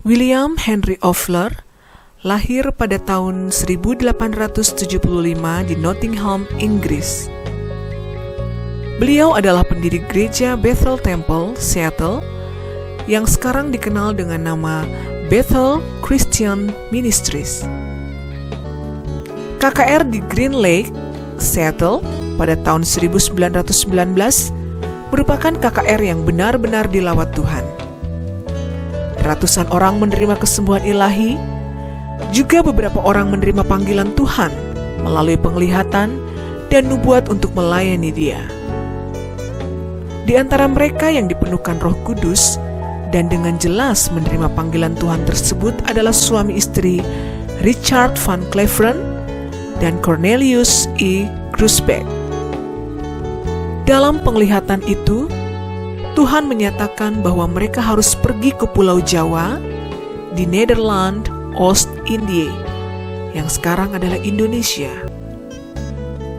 William Henry Ofler lahir pada tahun 1875 di Nottingham, Inggris. Beliau adalah pendiri gereja Bethel Temple, Seattle, yang sekarang dikenal dengan nama Bethel Christian Ministries. KKR di Green Lake, Seattle, pada tahun 1919 merupakan KKR yang benar-benar dilawat Tuhan. Ratusan orang menerima kesembuhan ilahi, juga beberapa orang menerima panggilan Tuhan melalui penglihatan dan nubuat untuk melayani Dia. Di antara mereka yang dipenuhkan Roh Kudus dan dengan jelas menerima panggilan Tuhan tersebut adalah suami istri Richard Van Cleveren dan Cornelius E. Grusbeck. Dalam penglihatan itu, Tuhan menyatakan bahwa mereka harus pergi ke Pulau Jawa di Nederland, Oost-Indië, yang sekarang adalah Indonesia.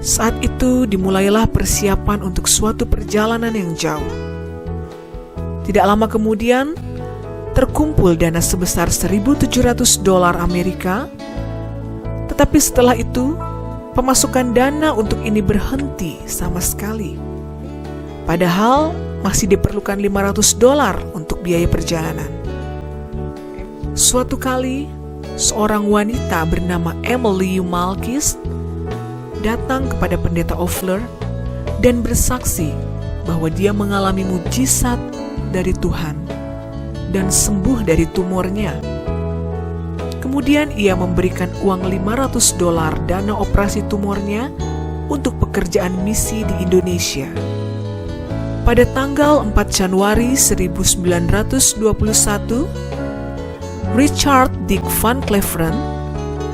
Saat itu dimulailah persiapan untuk suatu perjalanan yang jauh. Tidak lama kemudian, terkumpul dana sebesar $1.700 Amerika, tetapi setelah itu, pemasukan dana untuk ini berhenti sama sekali. Padahal masih diperlukan $500 untuk biaya perjalanan. Suatu kali, seorang wanita bernama Emily Malkis datang kepada pendeta Ofler dan bersaksi bahwa dia mengalami mujizat dari Tuhan dan sembuh dari tumornya. Kemudian ia memberikan uang $500 dana operasi tumornya untuk pekerjaan misi di Indonesia. Pada tanggal 4 Januari 1921, Richard Dick Van Cleveren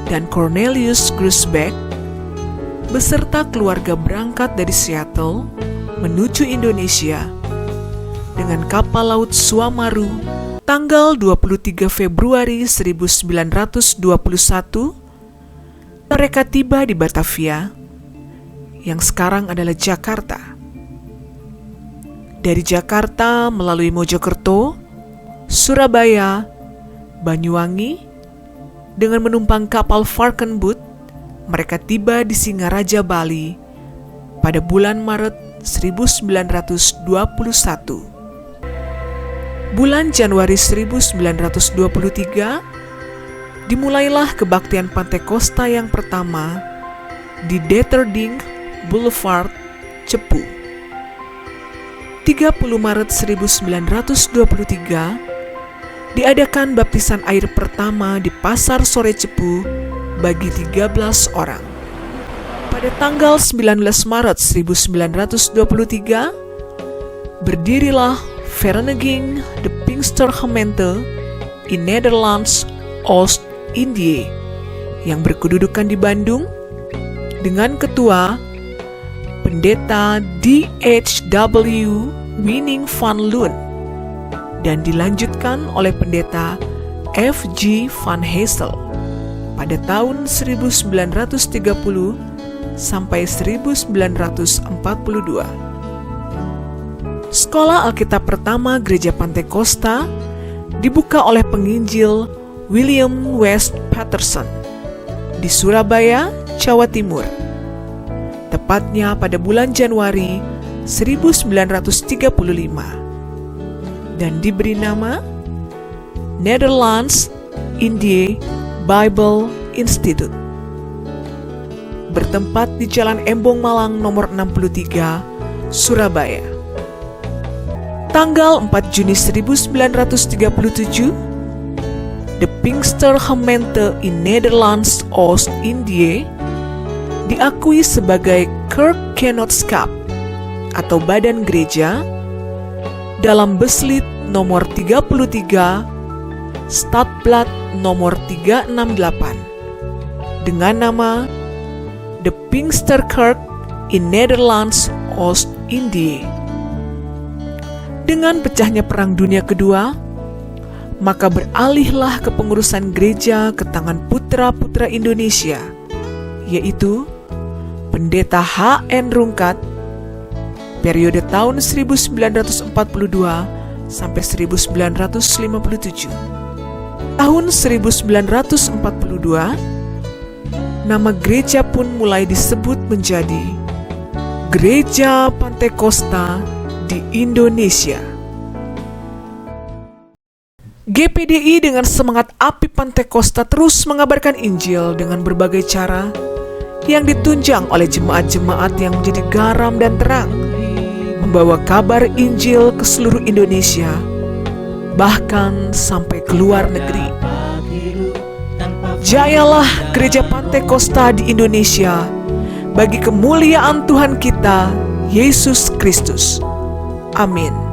dan Cornelius Grusbeck beserta keluarga berangkat dari Seattle menuju Indonesia dengan kapal laut Suamaru. Tanggal 23 Februari 1921, mereka tiba di Batavia, yang sekarang adalah Jakarta. Dari Jakarta melalui Mojokerto, Surabaya, Banyuwangi, dengan menumpang kapal Varkenboot, mereka tiba di Singaraja, Bali pada bulan Maret 1921. Bulan Januari 1923, dimulailah kebaktian Pantekosta yang pertama di Deterding Boulevard, Cepu. 30 Maret 1923, diadakan baptisan air pertama di Pasar Sore Cepu bagi 13 orang. Pada tanggal 19 Maret 1923, berdirilah Vereniging de Pinkstergemeente in Nederlands Oost-Indië yang berkedudukan di Bandung dengan ketua Pendeta D.H.W. Winning van Loon dan dilanjutkan oleh Pendeta F.G. van Hessel pada tahun 1930 sampai 1942. Sekolah Alkitab pertama Gereja Pantekosta dibuka oleh penginjil William West Patterson di Surabaya, Jawa Timur, tepatnya pada bulan Januari 1935, dan diberi nama Nederlands Indië Bible Institute, bertempat di Jalan Embong Malang nomor 63, Surabaya. Tanggal 4 Juni 1937, de Pinkstergemeente in Nederlands Oost-Indië diakui sebagai Kerkgenootschap atau badan gereja dalam Beslit nomor 33 Stadblad nomor 368 dengan nama De Pinksterkerk in Nederlands Oost-Indië. Dengan pecahnya Perang Dunia Kedua, maka beralihlah kepengurusan gereja ke tangan putra-putra Indonesia, yaitu Pendeta H.N. Rungkat, periode tahun 1942 sampai 1957. Tahun 1942, nama gereja pun mulai disebut menjadi Gereja Pantekosta di Indonesia. GPDI dengan semangat api Pantekosta terus mengabarkan Injil dengan berbagai cara yang ditunjang oleh jemaat-jemaat yang menjadi garam dan terang, membawa kabar Injil ke seluruh Indonesia, bahkan sampai ke luar negeri. Jayalah Gereja Pantekosta di Indonesia bagi kemuliaan Tuhan kita, Yesus Kristus. Amin.